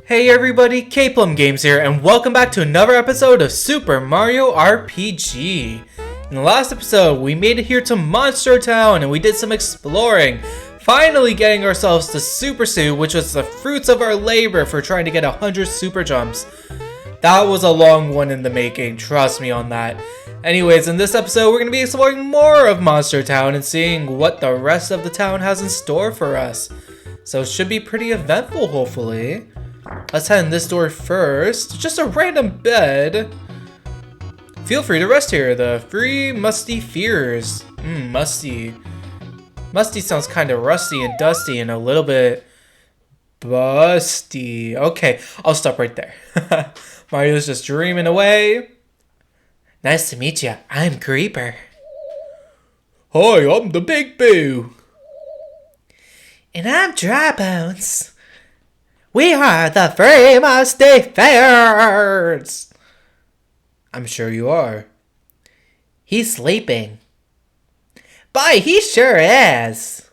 Hey everybody, K-Plum Games here, and welcome back to another episode of Super Mario RPG. In the last episode, we made it here to Monstro Town, and we did some exploring, finally getting ourselves the Super Suit, which was the fruits of our labor for trying to get 100 Super Jumps. That was a long one in the making, trust me on that. Anyways, in this episode, we're going to be exploring more of Monstro Town and seeing what the rest of the town has in store for us. So it should be pretty eventful, hopefully. Let's head in this door first. Just a random bed. Feel free to rest here. The free musty fears. Musty. Musty sounds kind of rusty and dusty and a little bit busty. Okay, I'll stop right there. Mario's just dreaming away. Nice to meet you. I'm Creeper. Hi, I'm the Big Boo. And I'm Dry Bones. We are the Free Musty Fears. I'm sure you are. He's sleeping. Boy, he sure is.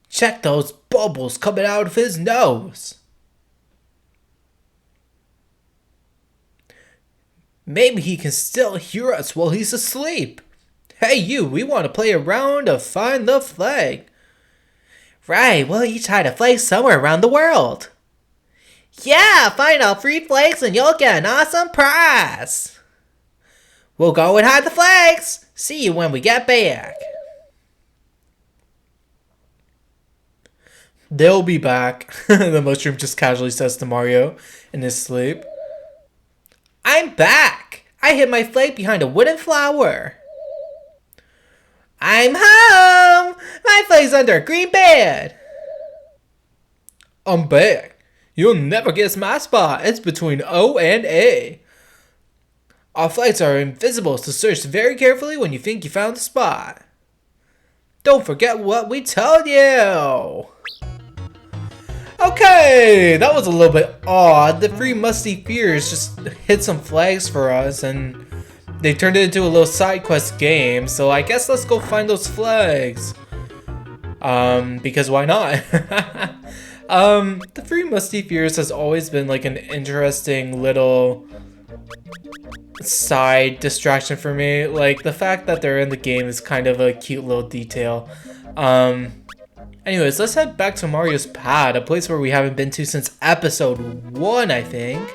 Check those bubbles coming out of his nose. Maybe he can still hear us while he's asleep. Hey you, we want to play a round of Find the Flag. Right, we'll each hide a flag somewhere around the world. Yeah, find all 3 flags and you'll get an awesome prize. We'll go and hide the flags. See you when we get back. They'll be back, the mushroom just casually says to Mario in his sleep. I'm back. I hid my flag behind a wooden flower. I'm home! My flag's under a green bed! I'm back. You'll never guess my spot. It's between O and A. Our flags are invisible, so search very carefully when you think you found the spot. Don't forget what we told you! Okay, that was a little bit odd. The Free Musty Fears just hid some flags for us and they turned it into a little side quest game, so I guess let's go find those flags. Because why not? The Free Musty Fears has always been like an interesting little side distraction for me. Like, the fact that they're in the game is kind of a cute little detail. Anyways, let's head back to Mario's pad, a place where we haven't been to since episode 1, I think.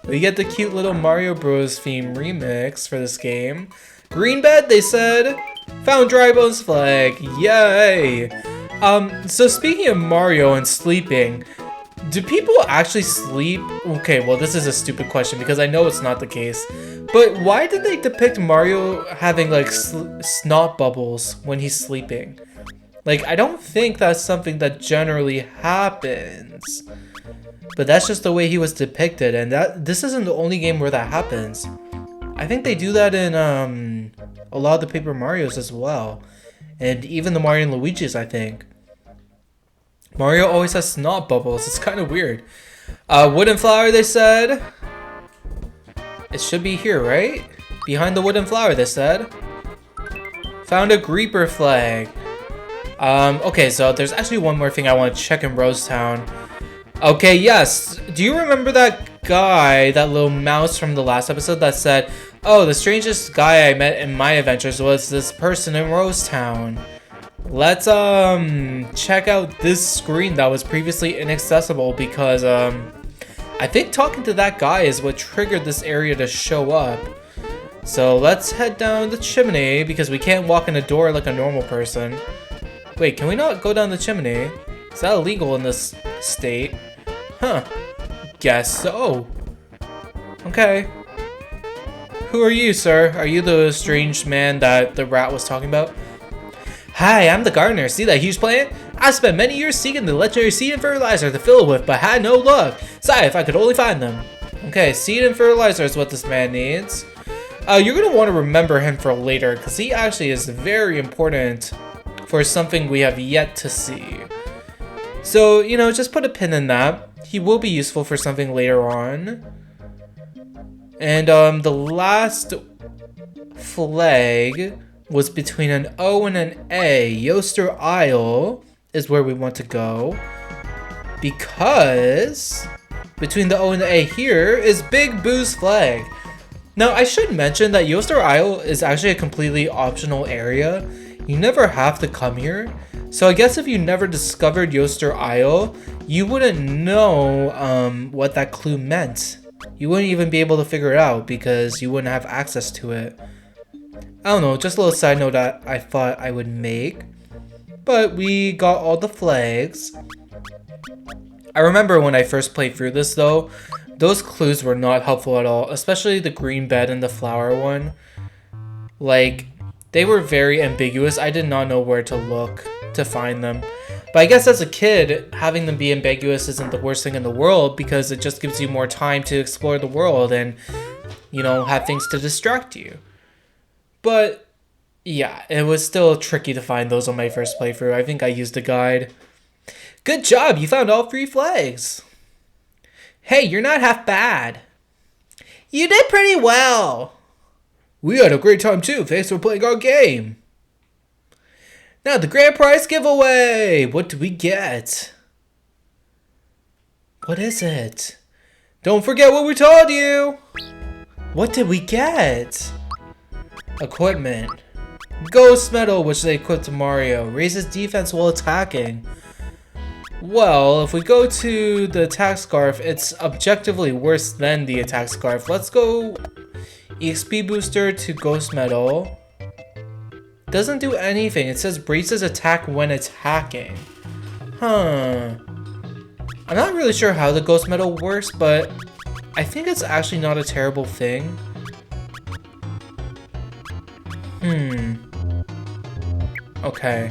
We get the cute little Mario Bros. Theme remix for this game. Green bed, they said. Found Dry Bones flag. Yay! So speaking of Mario and sleeping, do people actually sleep? Okay, well this is a stupid question because I know it's not the case. But why did they depict Mario having like snot bubbles when he's sleeping? Like, I don't think that's something that generally happens. But that's just the way he was depicted, and this isn't the only game where that happens. I think they do that in a lot of the Paper Marios as well. And even the Mario and Luigi's, I think. Mario always has snot bubbles. It's kind of weird. Wooden flower, they said. It should be here, right? Behind the wooden flower, they said. Found a Creeper flag. Okay, so there's actually one more thing I want to check in Rose Town. Okay, yes. Do you remember that guy, that little mouse from the last episode that said, oh, the strangest guy I met in my adventures was this person in Rose Town. Let's check out this screen that was previously inaccessible because I think talking to that guy is what triggered this area to show up. So let's head down the chimney because we can't walk in a door like a normal person. Wait, can we not go down the chimney? Is that illegal in this state? Huh. Guess so. Okay. Who are you, sir? Are you the strange man that the rat was talking about? Hi, I'm the gardener. See that huge plant? I spent many years seeking the legendary seed and fertilizer to fill it with, but had no luck. Sigh, if I could only find them. Okay, seed and fertilizer is what this man needs. You're going to want to remember him for later, because he actually is very important for something we have yet to see. So, you know, just put a pin in that. He will be useful for something later on. And the last flag was between an O and an A. Yoster Isle is where we want to go. because between the O and the A here is Big Boo's flag. Now, I should mention that Yoster Isle is actually a completely optional area. You never have to come here. So I guess if you never discovered Yoster Isle, you wouldn't know what that clue meant. You wouldn't even be able to figure it out because you wouldn't have access to it. I don't know, just a little side note that I thought I would make. But we got all the flags. I remember when I first played through this though, those clues were not helpful at all, especially the green bed and the flower one. Like, they were very ambiguous. I did not know where to look to find them. But I guess as a kid, having them be ambiguous isn't the worst thing in the world because it just gives you more time to explore the world and, you know, have things to distract you. But yeah, it was still tricky to find those on my first playthrough. I think I used a guide. Good job, you found all 3 flags. Hey, you're not half bad. You did pretty well. We had a great time too, thanks for playing our game. Now the grand prize giveaway! What do we get? What is it? Don't forget what we told you! What did we get? Equipment. Ghost Medal, which they equipped to Mario. Raises defense while attacking. Well, if we go to the attack scarf, it's objectively worse than the attack scarf. Let's go EXP booster to Ghost Medal. Doesn't do anything. It says braces attack when attacking. Huh. I'm not really sure how the Ghost Medal works, but I think it's actually not a terrible thing. Okay.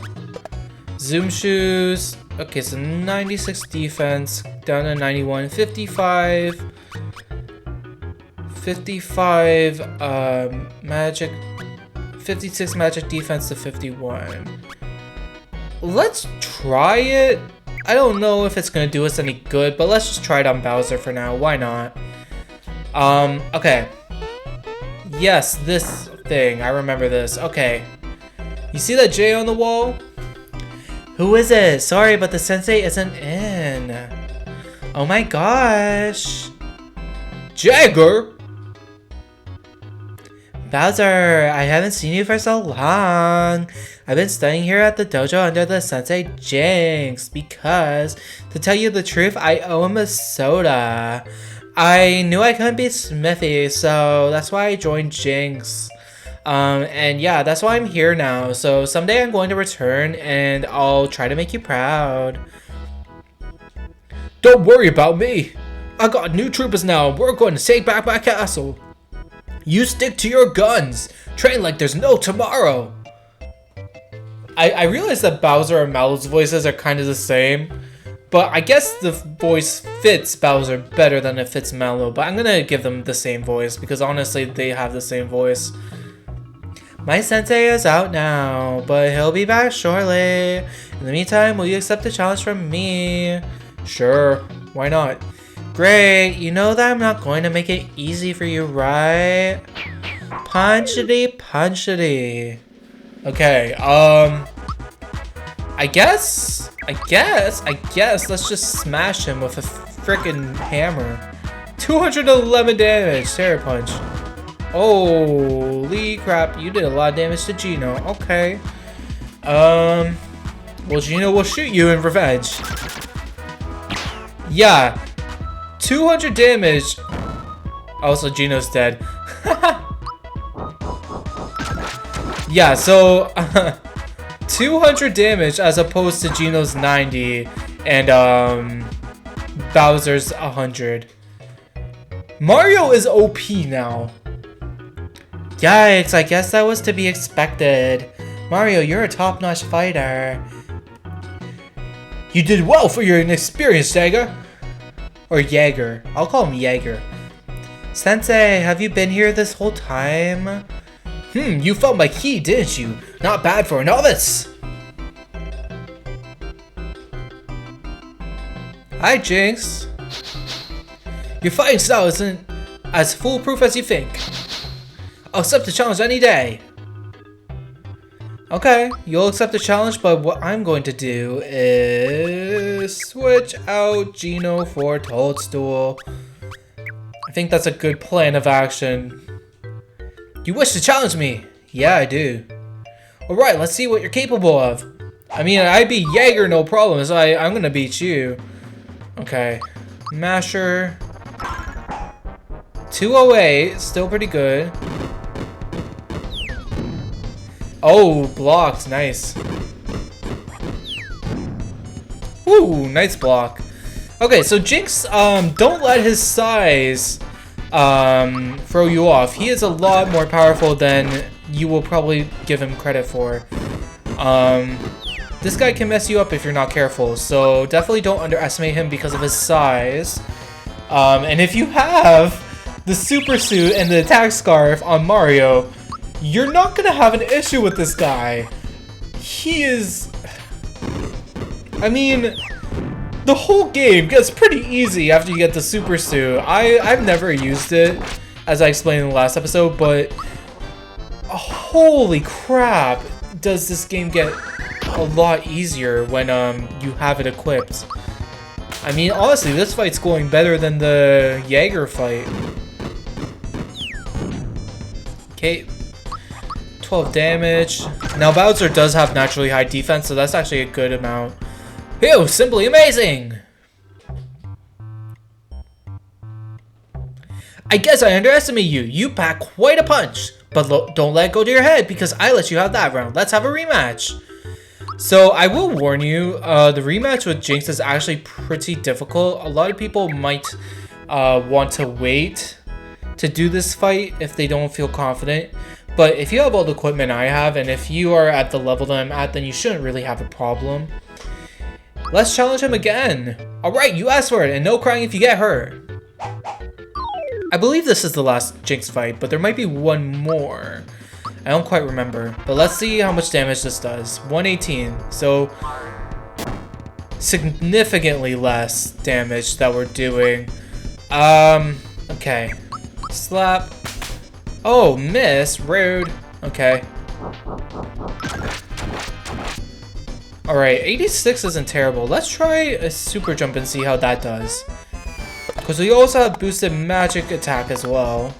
Zoom shoes. Okay, so 96 defense, down to 91, 55 magic, 56 magic defense to 51. Let's try it. I don't know if it's gonna do us any good, but let's just try it on Bowser for now. Why not? Okay. Yes, this thing. I remember this. Okay. You see that J on the wall? Who is it? Sorry, but the sensei isn't in. Oh my gosh. Jagger? Bowser, I haven't seen you for so long. I've been studying here at the dojo under the sensei Jynx because, to tell you the truth, I owe him a soda. I knew I couldn't beat Smithy, so that's why I joined Jynx. And yeah, that's why I'm here now. So someday I'm going to return and I'll try to make you proud. Don't worry about me. I got new troopers now. We're going to take back my castle. You stick to your guns. Train like there's no tomorrow. I realize that Bowser and Mallow's voices are kind of the same, but I guess the voice fits Bowser better than it fits Mallow. But I'm gonna give them the same voice because honestly they have the same voice. My sensei is out now, but he'll be back shortly. In the meantime, will you accept the challenge from me? Sure, why not? Great, you know that I'm not going to make it easy for you, right? Punchity, punchity. Okay, I guess, let's just smash him with a frickin' hammer. 211 damage, Terror Punch. Holy crap, you did a lot of damage to Gino. Okay. Well, Gino will shoot you in revenge. Yeah. 200 damage. Also, Gino's dead. Yeah, so 200 damage as opposed to Gino's 90 and Bowser's 100. Mario is OP now. Yikes, I guess that was to be expected. Mario, you're a top-notch fighter. You did well for your inexperienced Jaeger. Or Jaeger. I'll call him Jaeger. Sensei, have you been here this whole time? You felt my ki, didn't you? Not bad for a novice. Hi, Jynx. Your fighting style isn't as foolproof as you think. I'll accept the challenge any day. Okay, you'll accept the challenge, but what I'm going to do is switch out Gino for Toadstool. I think that's a good plan of action. You wish to challenge me? Yeah, I do. Alright, let's see what you're capable of. I mean, I beat Jaeger, no problem, so I'm gonna beat you. Okay. Masher. 208, still pretty good. Oh, blocked, nice. Woo, nice block. Okay, so Jynx, don't let his size throw you off. He is a lot more powerful than you will probably give him credit for. This guy can mess you up if you're not careful, so definitely don't underestimate him because of his size. And if you have the super suit and the attack scarf on Mario, you're not gonna have an issue with this guy. He is... I mean, the whole game gets pretty easy after you get the super suit. I've never used it, as I explained in the last episode, but holy crap, does this game get a lot easier when you have it equipped. I mean, honestly, this fight's going better than the Jaeger fight. Okay, 12 damage. Now Bowser does have naturally high defense, so that's actually a good amount. Ew, simply amazing! I guess I underestimate you. You pack quite a punch. But don't let it go to your head, because I let you have that round. Let's have a rematch. So I will warn you, the rematch with Jynx is actually pretty difficult. A lot of people might want to wait to do this fight if they don't feel confident. But if you have all the equipment I have, and if you are at the level that I'm at, then you shouldn't really have a problem. Let's challenge him again. Alright, you asked for it, and no crying if you get hurt. I believe this is the last Jynx fight, but there might be one more. I don't quite remember. But let's see how much damage this does. 118, so significantly less damage that we're doing. Okay. Slap. Oh, miss. Rude. Okay. Alright, 86 isn't terrible. Let's try a super jump and see how that does. Because we also have boosted magic attack as well.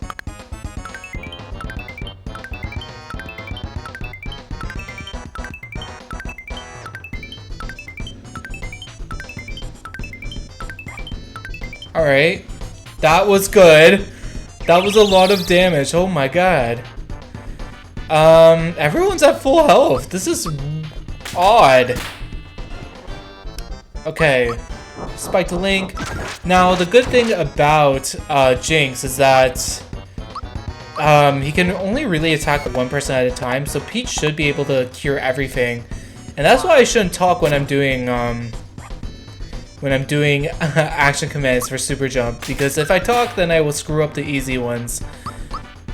Alright. That was good. That was a lot of damage. Oh my god. Everyone's at full health. This is odd. Okay. Spike to Link. Now, the good thing about Jynx is that he can only really attack one person at a time, so Peach should be able to cure everything. And that's why I shouldn't talk when I'm doing action commands for Super Jump, because if I talk, then I will screw up the easy ones.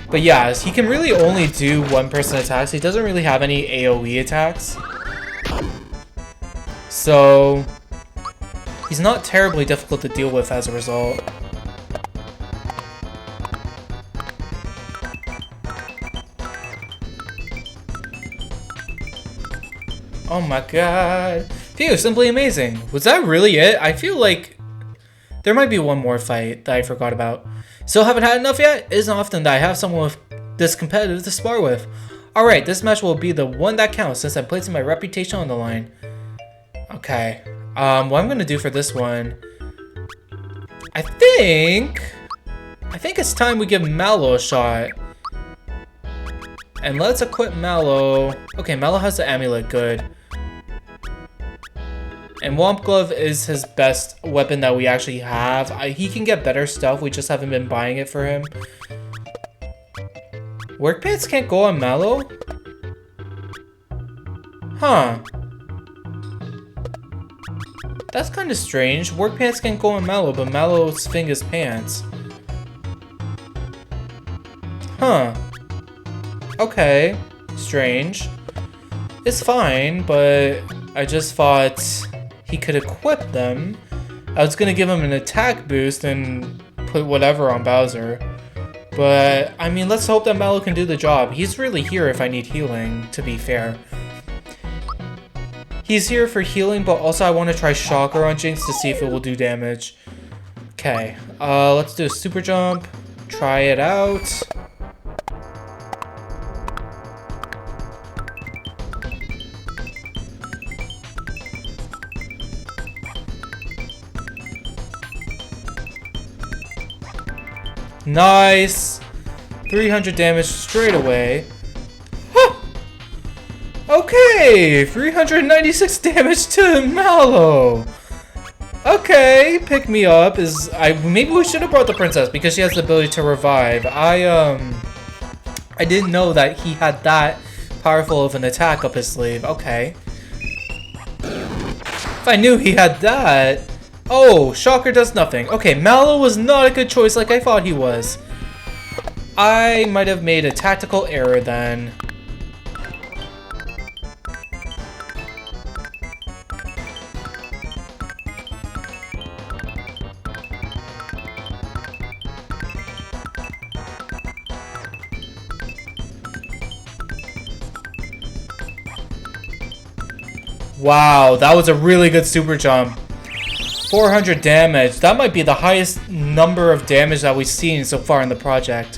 But yeah, he can really only do one person attacks. He doesn't really have any AoE attacks. So he's not terribly difficult to deal with as a result. Oh my god. Phew, simply amazing. Was that really it? I feel like there might be one more fight that I forgot about. Still haven't had enough yet? It isn't often that I have someone with this competitive to spar with. Alright, this match will be the one that counts since I'm placing my reputation on the line. Okay. What I'm gonna do for this one, I think it's time we give Mallow a shot. And let's equip Mallow. Okay, Mallow has the amulet, good. And Womp Glove is his best weapon that we actually have. He can get better stuff, we just haven't been buying it for him. Work Pants can't go on Mallow? Huh. That's kind of strange. Work Pants can't go on Mallow, but Mallow's thing is pants. Huh. Okay. Strange. It's fine, but I just thought he could equip them. I was gonna give him an attack boost and put whatever on Bowser. But, I mean, let's hope that Mallow can do the job. He's really here if I need healing, to be fair. He's here for healing, but also I want to try Shocker on Jynx to see if it will do damage. Okay, let's do a super jump. Try it out. Nice! 300 damage straight away. Huh. Okay, 396 damage to Mallow. Okay, pick me up. Maybe we should have brought the princess because she has the ability to revive. I didn't know that he had that powerful of an attack up his sleeve. Okay. If I knew he had that. Oh, Shocker does nothing. Okay, Mallow was not a good choice like I thought he was. I might have made a tactical error then. Wow, that was a really good super jump. 400 damage. That might be the highest number of damage that we've seen so far in the project.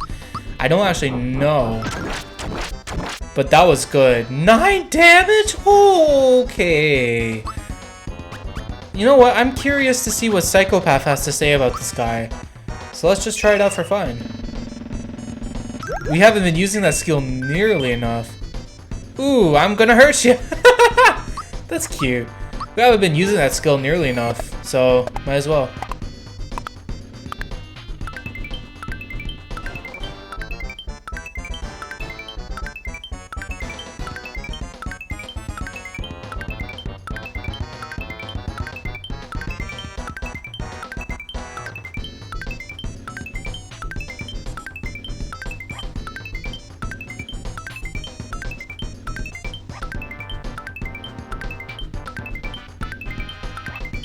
I don't actually know. But that was good. 9 damage? Okay. You know what? I'm curious to see what Psychopath has to say about this guy. So let's just try it out for fun. We haven't been using that skill nearly enough. Ooh, I'm gonna hurt you. That's cute. We haven't been using that skill nearly enough, so might as well.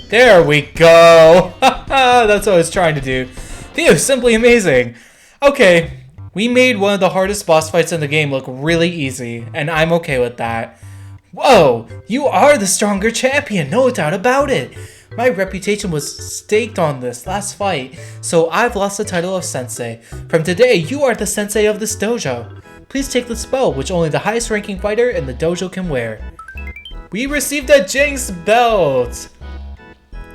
There we go! That's what I was trying to do. Phew, simply amazing. Okay, we made one of the hardest boss fights in the game look really easy, and I'm okay with that. Whoa, you are the stronger champion, no doubt about it. My reputation was staked on this last fight, so I've lost the title of Sensei. From today, you are the Sensei of this dojo. Please take the spell, which only the highest ranking fighter in the dojo can wear. We received a Jynx belt!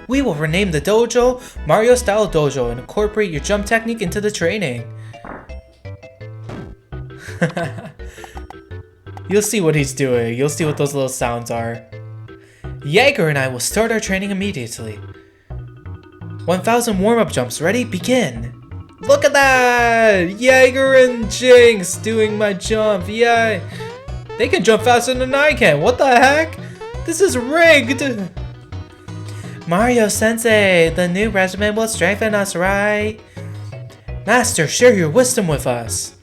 We will rename the dojo Mario Style Dojo and incorporate your jump technique into the training. You'll see what he's doing. You'll see what those little sounds are. Jaeger and I will start our training immediately. 1,000 warm-up jumps. Ready? Begin. Look at that! Jaeger and Jynx doing my jump. Yay! They can jump faster than I can. What the heck? This is rigged. Mario Sensei, the new regimen will strengthen us, right? Master, share your wisdom with us.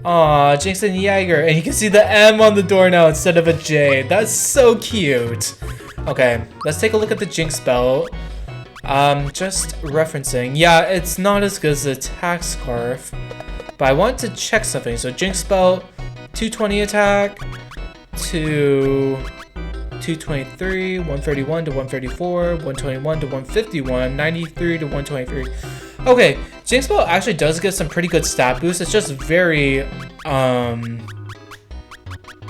Aw, Jynx and Jaeger, and you can see the M on the door now instead of a J. That's so cute. Okay, let's take a look at the Jynx belt. Just referencing. Yeah, it's not as good as the attack scarf, but I want to check something. So Jynx belt, 220 attack, 223, 131 to 134, 121 to 151, 93 to 123. Okay, Jynx belt actually does get some pretty good stat boosts. It's just very,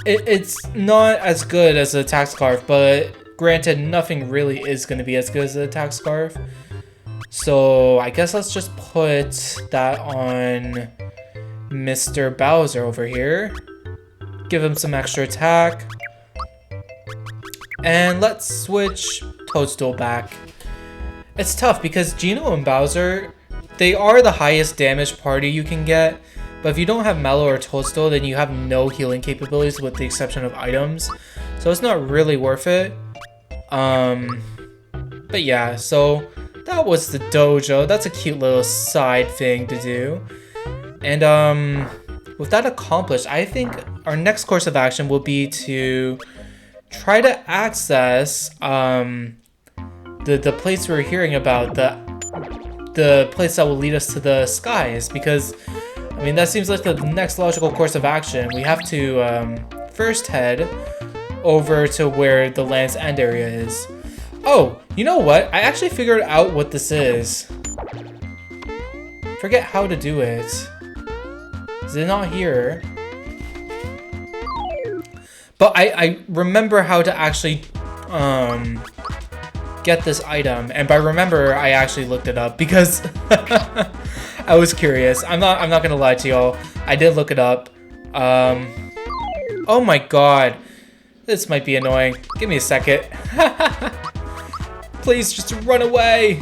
it's not as good as the attack scarf, but granted, nothing really is going to be as good as the attack scarf. So I guess let's just put that on Mr. Bowser over here. Give him some extra attack. And let's switch Toadstool back. It's tough because Geno and Bowser, they are the highest damage party you can get. But if you don't have Mallow or Toadstool, then you have no healing capabilities with the exception of items. So it's not really worth it. But yeah, so that was the dojo. That's a cute little side thing to do. And with that accomplished, I think our next course of action will be to try to access the place we were hearing about, the place that will lead us to the skies, because I mean that seems like the next logical course of action. We have to first head over to where the Land's End area is. Oh, you know what? I actually figured out what this is. Forget how to do it. Is it not here? But I remember how to actually get this item, and by remember I actually looked it up because I was curious. I'm not gonna lie to y'all. I did look it up. Oh my god. This might be annoying. Give me a second. Please just run away.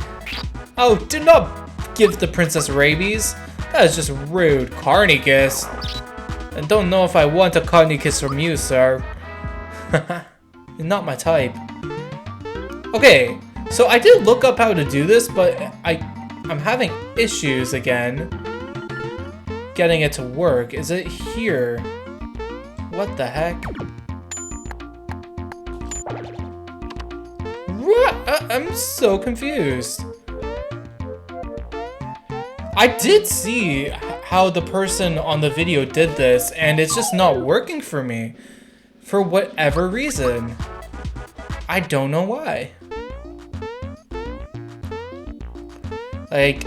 Oh, do not give the princess rabies. That is just rude. Carny kiss. I don't know if I want a carny kiss from you, sir. You're not my type. Okay, so I did look up how to do this, but I'm having issues again getting it to work. Is it here? What the heck? I'm so confused. I did see how the person on the video did this, and it's just not working for me. For whatever reason. I don't know why. Like,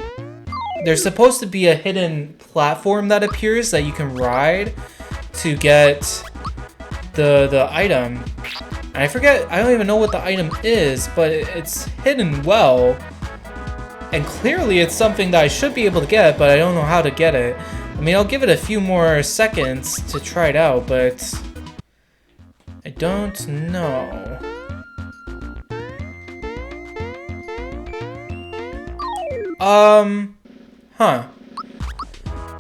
there's supposed to be a hidden platform that appears that you can ride to get the item. And I forget, I don't even know what the item is, but it's hidden well. And clearly it's something that I should be able to get, but I don't know how to get it. I mean, I'll give it a few more seconds to try it out, but I don't know. Huh.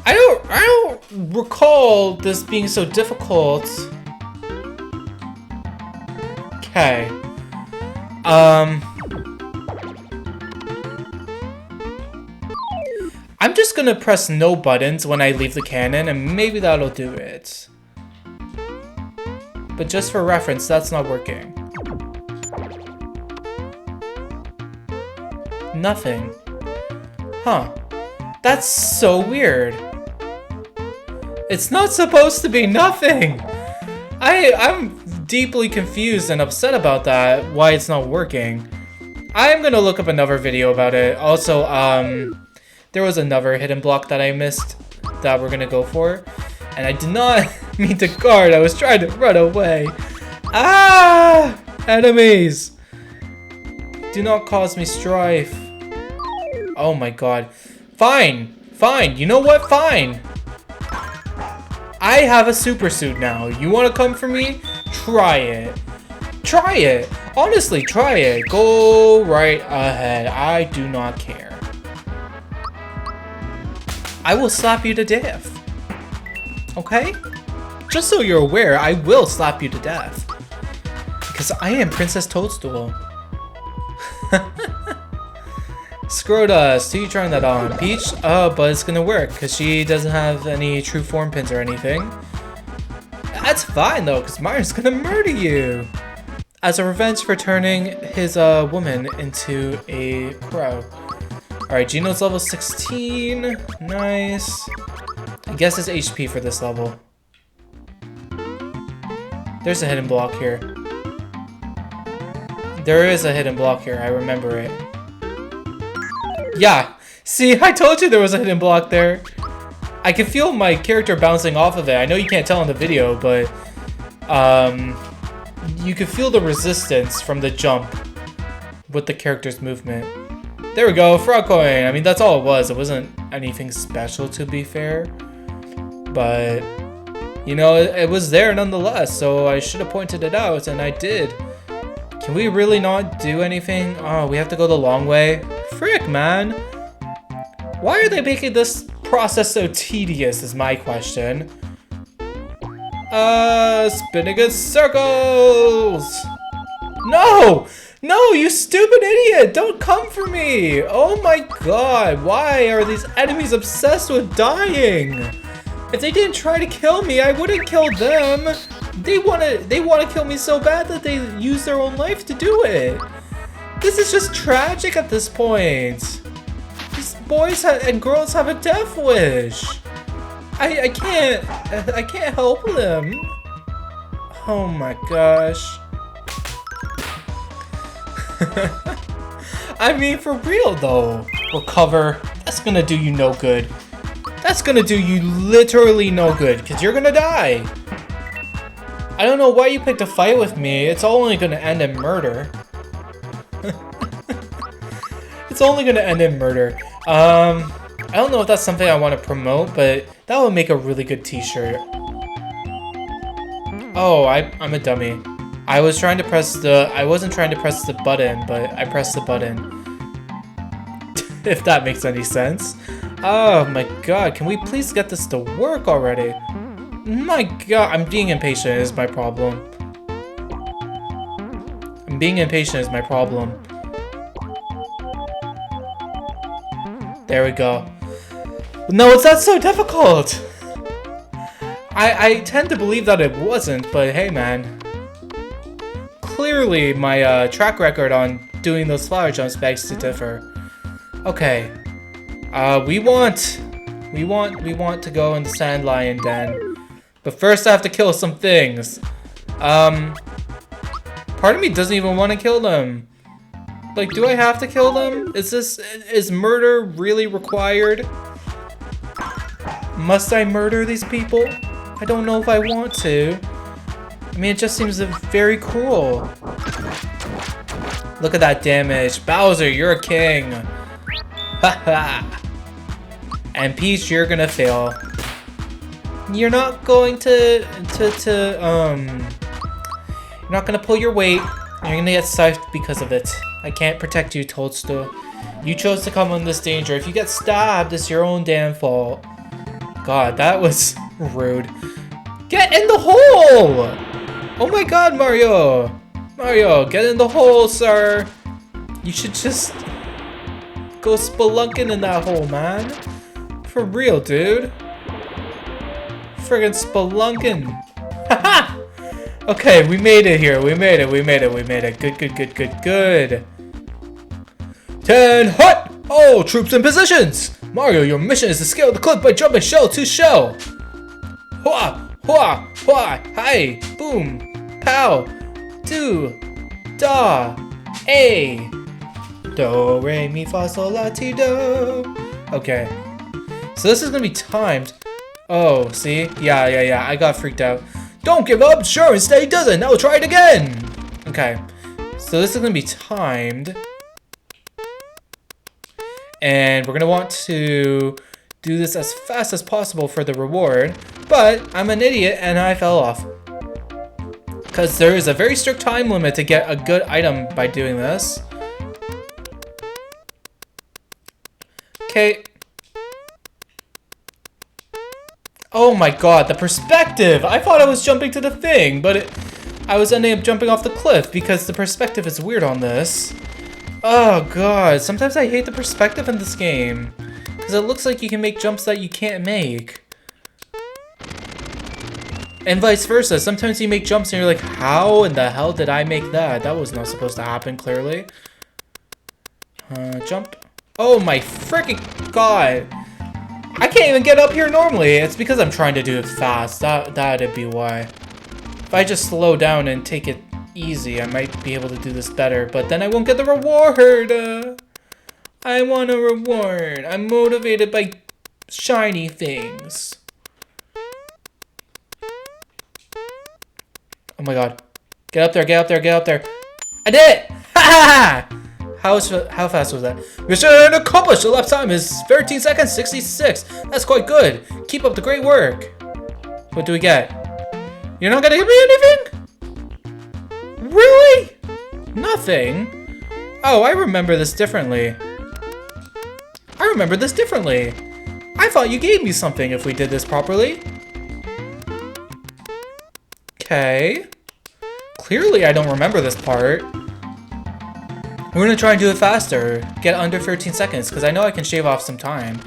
I don't recall this being so difficult. Okay. I'm just gonna press no buttons when I leave the cannon, and maybe that'll do it. But just for reference, that's not working. Nothing. Huh. That's so weird. It's not supposed to be nothing! I'm deeply confused and upset about that, why it's not working. I'm gonna look up another video about it. Also, there was another hidden block that I missed that we're gonna go for. And I did not mean to guard, I was trying to run away. Ah! Enemies! Do not cause me strife. Oh my god. Fine! Fine! You know what? Fine! I have a super suit now. You wanna come for me? Try it. Try it! Honestly, try it. Go right ahead. I do not care. I will slap you to death. Okay? Just so you're aware, I will slap you to death. Because I am Princess Toadstool. Scrotus, who you trying that on? Peach? Oh, but it's gonna work, because she doesn't have any true form pins or anything. That's fine, though, because Mario's gonna murder you! As a revenge for turning his woman into a crow. Alright, Gino's level 16. Nice. I guess it's HP for this level. There's a hidden block here. There is a hidden block here, I remember it. Yeah, see, I told you there was a hidden block there. I can feel my character bouncing off of it. I know you can't tell in the video, but you can feel the resistance from the jump with the character's movement. There we go, frog coin. I mean, that's all it was. It wasn't anything special, to be fair. But, you know, it was there nonetheless, so I should have pointed it out, and I did. Can we really not do anything? Oh, we have to go the long way? Frick, man. Why are they making this process so tedious is my question. Spinning in circles! No! No, you stupid idiot! Don't come for me! Oh my god, why are these enemies obsessed with dying? If they didn't try to kill me, I wouldn't kill them. They wanna kill me so bad that they use their own life to do it. This is just tragic at this point. These boys and girls have a death wish. I can't help them. Oh my gosh. I mean, for real though. Recover. That's gonna do you no good. That's gonna do you literally no good, because you're gonna die. I don't know why you picked a fight with me. It's only gonna end in murder. It's only gonna end in murder. I don't know if that's something I want to promote, but that would make a really good t-shirt. Oh, I'm a dummy. I wasn't trying to press the button, but I pressed the button. If that makes any sense. Oh my god, can we please get this to work already? My god, I'm being impatient is my problem. I'm being impatient is my problem. There we go. No, it's not so difficult! I tend to believe that it wasn't, but hey man. Clearly my track record on doing those flower jumps begs to differ. Okay. We want to go in the Sand Lion Den. But first I have to kill some things. Part of me doesn't even want to kill them. Like, do I have to kill them? Is murder really required? Must I murder these people? I don't know if I want to. I mean, it just seems very cruel. Look at that damage. Bowser, you're a king. Haha. And Peach, you're gonna fail. You're not going to you're not gonna pull your weight. You're gonna get scythed because of it. I can't protect you, Toadstool. You chose to come on this danger. If you get stabbed, it's your own damn fault. God, that was rude. Get in the hole! Oh my god, Mario! Mario, get in the hole, sir! You should just go spelunking in that hole, man. For real, dude. Friggin' spelunking. Haha! Okay, we made it here. We made it. Good. 10 hut! All troops in positions! Mario, your mission is to scale the cliff by jumping shell to shell. Hua! Hua! Hua! Hi! Boom! Pow! Do! Da! A! Do! Re! Mi! Fa! Sol! La! Ti! Do! Okay. So this is gonna be timed. Oh, see? Yeah. I got freaked out. Don't give up! Sure, instead he doesn't! Now try it again! Okay. So this is gonna be timed. And we're gonna want to do this as fast as possible for the reward. But I'm an idiot and I fell off. Because there is a very strict time limit to get a good item by doing this. Okay. Oh my god, the perspective! I thought I was jumping to the thing, but I was ending up jumping off the cliff because the perspective is weird on this. Oh god, sometimes I hate the perspective in this game. Because it looks like you can make jumps that you can't make. And vice versa, sometimes you make jumps and you're like, how in the hell did I make that? That was not supposed to happen, clearly. Jump. Oh my freaking god! I can't even get up here normally. It's because I'm trying to do it fast. That'd be why. If I just slow down and take it easy, I might be able to do this better. But then I won't get the reward. I want a reward. I'm motivated by shiny things. Oh my god. Get up there. I did it! Ha ha ha! How fast was that? Mission accomplished! The lap time is 13 seconds 66. That's quite good. Keep up the great work. What do we get? You're not gonna give me anything? Really? Nothing? Oh, I remember this differently. I thought you gave me something if we did this properly. Okay. Clearly I don't remember this part. We're gonna try and do it faster. Get under 13 seconds, because I know I can shave off some time.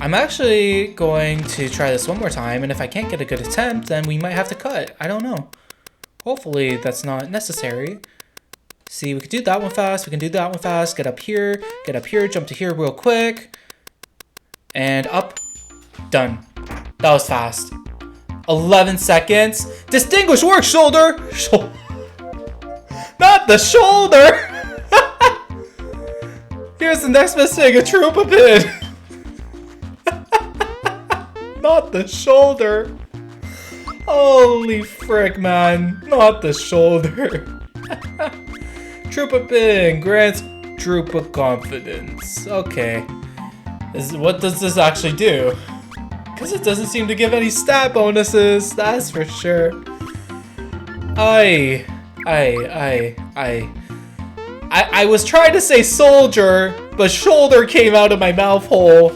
I'm actually going to try this one more time, and if I can't get a good attempt, then we might have to cut. I don't know. Hopefully that's not necessary. See, we can do that one fast, get up here, jump to here real quick. And up. Done. That was fast. 11 seconds. Distinguished work, shoulder. Not the shoulder. Here's the next best thing, a troopa pin. Not the shoulder. Holy frick, man. Not the shoulder. Troopa pin grants troopa confidence. Okay. What does this actually do? Because it doesn't seem to give any stat bonuses, that's for sure. I was trying to say soldier, but shoulder came out of my mouth hole.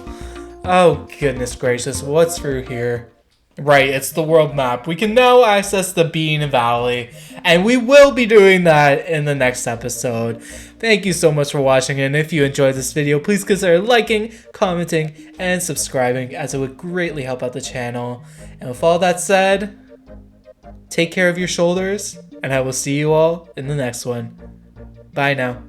Oh goodness gracious, what's through here? Right, it's the world map. We can now access the Bean Valley, and we will be doing that in the next episode. Thank you so much for watching, and if you enjoyed this video, please consider liking, commenting, and subscribing, as it would greatly help out the channel. And with all that said, take care of your shoulders, and I will see you all in the next one. Bye now.